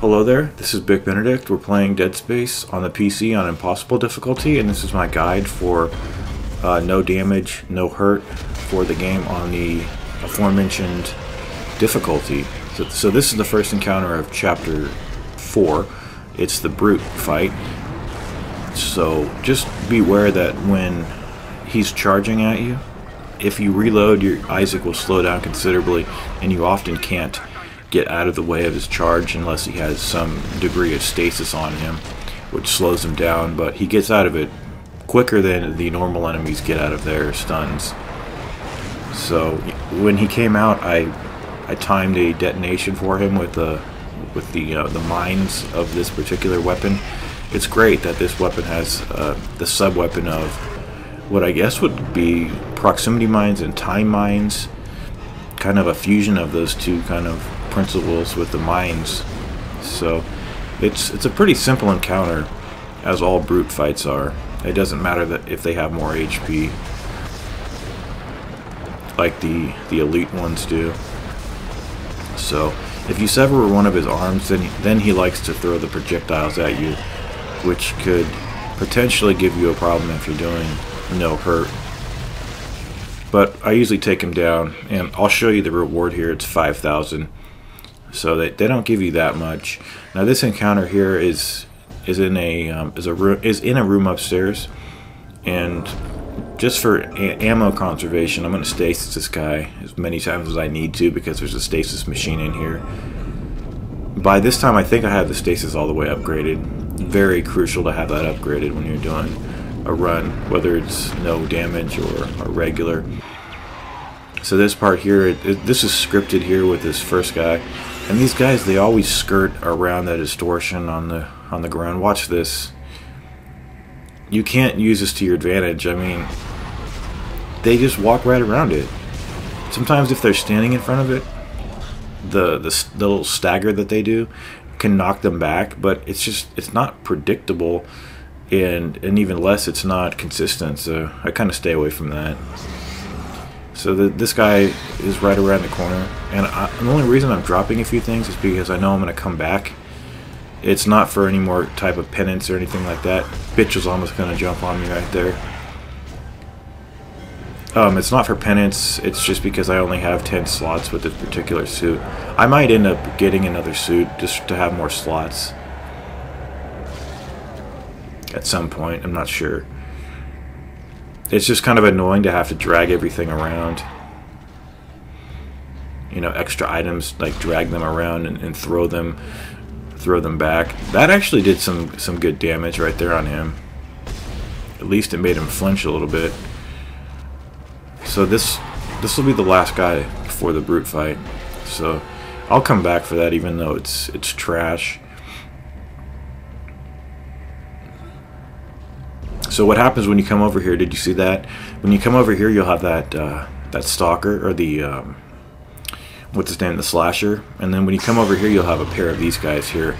Hello there, this is Big Benedict. We're playing Dead Space on the PC on Impossible difficulty, and this is my guide for no damage, no hurt for the game on the aforementioned difficulty. So this is the first encounter of Chapter 4. It's the brute fight. So just beware that when he's charging at you, if you reload, your Isaac will slow down considerably, and you often can't get out of the way of his charge unless he has some degree of stasis on him, which slows him down, but he gets out of it quicker than the normal enemies get out of their stuns. So when he came out, I timed a detonation for him with the mines of this particular weapon. It's great that this weapon has the sub-weapon of what I guess would be proximity mines and time mines, kind of a fusion of those two kind of principles with the mines. So it's a pretty simple encounter, as all brute fights are. It doesn't matter that if they have more HP like the elite ones do. So if you sever one of his arms, then he likes to throw the projectiles at you, which could potentially give you a problem if you're doing no hurt. But I usually take him down, and I'll show you the reward here. It's 5,000. So they don't give you that much. Now this encounter here is in a room upstairs, and just for ammo conservation, I'm going to stasis this guy as many times as I need to, because there's a stasis machine in here. By this time, I think I have the stasis all the way upgraded. Very crucial to have that upgraded when you're doing a run, whether it's no damage or regular. So this part here, this is scripted here with this first guy. And these guys, they always skirt around that distortion on the ground. Watch this. You can't use this to your advantage. I mean, they just walk right around it. Sometimes if they're standing in front of it, the little stagger that they do can knock them back, but it's not predictable, and even less, it's not consistent. So I kind of stay away from that. So this guy is right around the corner, and the only reason I'm dropping a few things is because I know I'm going to come back. It's not for any more type of penance or anything like that. Bitch was almost going to jump on me right there. It's not for penance, it's just because I only have 10 slots with this particular suit. I might end up getting another suit just to have more slots at some point, I'm not sure. It's just kind of annoying to have to drag everything around. You know, extra items, like drag them around and throw them back. That actually did some good damage right there on him. At least it made him flinch a little bit. So this will be the last guy before the brute fight. So I'll come back for that, even though it's trash. So what happens when you come over here? Did you see that? When you come over here, you'll have that stalker, or the what's his name, the slasher. And then when you come over here, you'll have a pair of these guys here.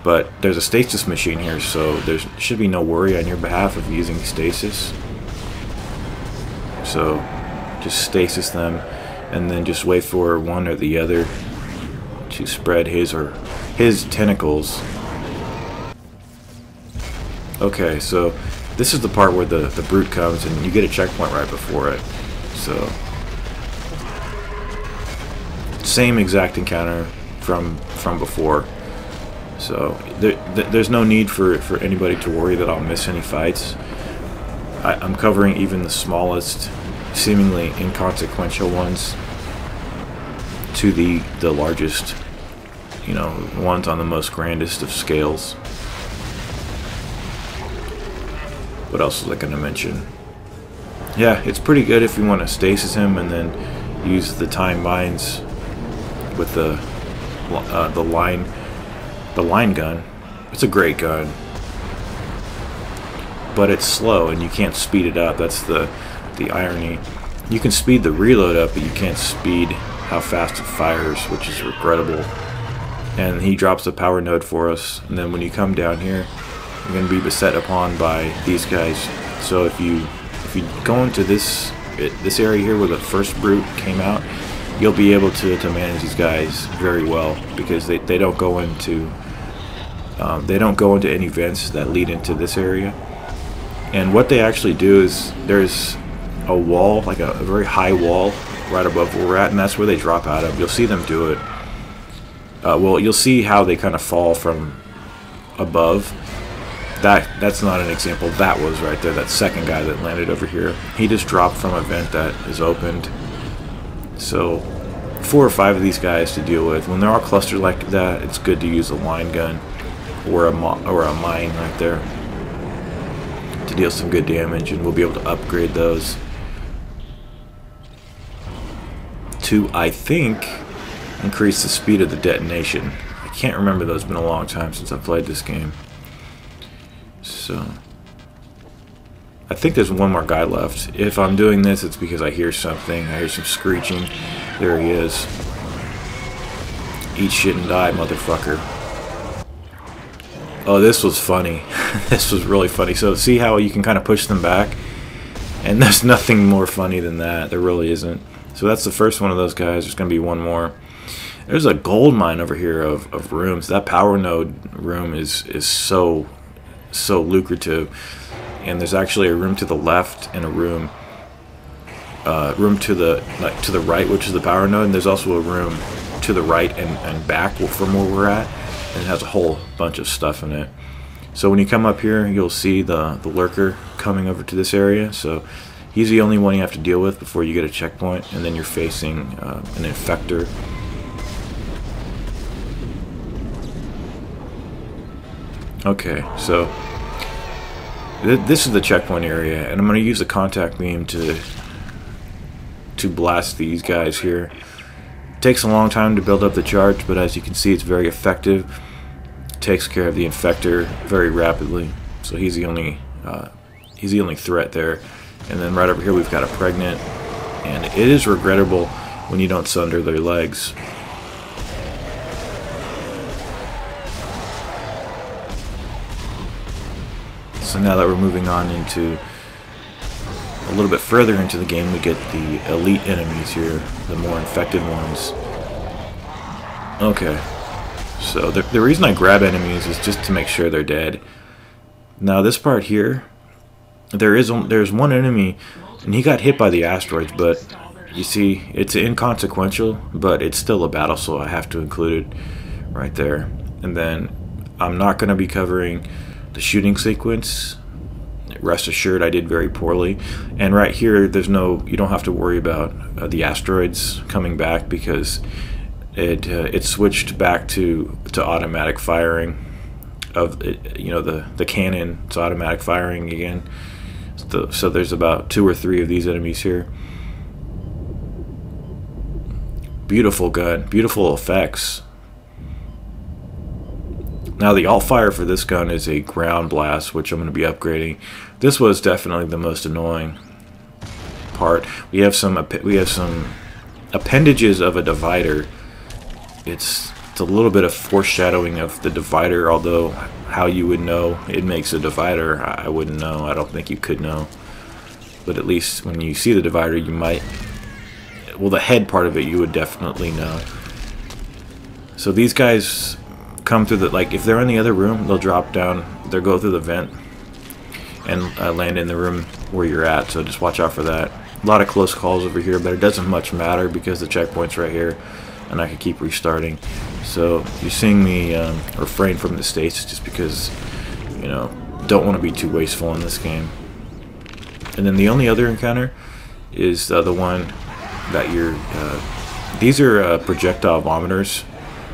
But there's a stasis machine here, so there should be no worry on your behalf of using stasis. So just stasis them, and then just wait for one or the other to spread his tentacles. Okay, so this is the part where the brute comes, and you get a checkpoint right before it. So same exact encounter from before. So there's no need for anybody to worry that I'll miss any fights. I'm covering even the smallest, seemingly inconsequential ones to the largest, you know, ones on the most grandest of scales. What else was I going to mention? Yeah, it's pretty good if you want to stasis him and then use the time mines with the line gun. It's a great gun, but it's slow and you can't speed it up. That's the irony. You can speed the reload up, but you can't speed how fast it fires, which is regrettable. And he drops the power node for us, and then when you come down here, you're going to be beset upon by these guys. So if you go into this area here where the first brute came out, you'll be able to manage these guys very well, because they don't go into any vents that lead into this area. And what they actually do is there's a wall, like a very high wall right above where we're at, and that's where they drop out of. You'll see them do it. Well, you'll see how they kind of fall from above. That's not an example. That was right there. That second guy that landed over here, he just dropped from a vent that is opened. So 4 or 5 of these guys to deal with. When they're all clustered like that, it's good to use a line gun or a mine right there to deal some good damage, and we'll be able to upgrade those to, I think, increase the speed of the detonation. I can't remember though. It's been a long time since I've played this game. So I think there's one more guy left. If I'm doing this, it's because I hear something. I hear some screeching. There he is. Eat shit and die, motherfucker. Oh, this was funny. This was really funny. So see how you can kind of push them back? And there's nothing more funny than that. There really isn't. So that's the first one of those guys. There's going to be one more. There's a gold mine over here of rooms. That power node room is so lucrative. And there's actually a room to the left and a room to the right, which is the power node. And there's also a room to the right and back from where we're at. And it has a whole bunch of stuff in it. So when you come up here, you'll see the lurker coming over to this area. So he's the only one you have to deal with before you get a checkpoint. And then you're facing an infector. Okay, so this is the checkpoint area, and I'm going to use a contact beam to blast these guys here. It takes a long time to build up the charge, but as you can see, it's very effective. It takes care of the infector very rapidly, so he's the only threat there. And then right over here, we've got a pregnant, and it is regrettable when you don't sunder their legs. So now that we're moving on into a little bit further into the game, we get the elite enemies here, the more infected ones. Okay, so the reason I grab enemies is just to make sure they're dead. Now this part here, there's one enemy, and he got hit by the asteroids, but you see, it's inconsequential, but it's still a battle, so I have to include it right there. And then I'm not going to be covering the shooting sequence. Rest assured, I did very poorly. And right here, you don't have to worry about the asteroids coming back, because it switched back to automatic firing of it, the cannon. It's automatic firing again. So there's about 2 or 3 of these enemies here. Beautiful gun, beautiful effects. Now the alt fire for this gun is a ground blast, which I'm going to be upgrading. This was definitely the most annoying part. We have some appendages of a divider. It's a little bit of foreshadowing of the divider, although how you would know it makes a divider, I wouldn't know. I don't think you could know. But at least when you see the divider, you might, well, the head part of it you would definitely know. So these guys come through like if they're in the other room, they'll drop down, they'll go through the vent and land in the room where you're at, so just watch out for that. A lot of close calls over here, but it doesn't much matter because the checkpoint's right here and I can keep restarting. So you're seeing me refrain from the states just because, don't want to be too wasteful in this game. And then the only other encounter is the one that these are projectile vomiters,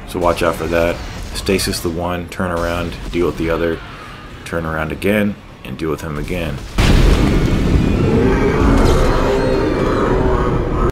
so watch out for that. Stasis the one, turn around, deal with the other, turn around again, and deal with him again.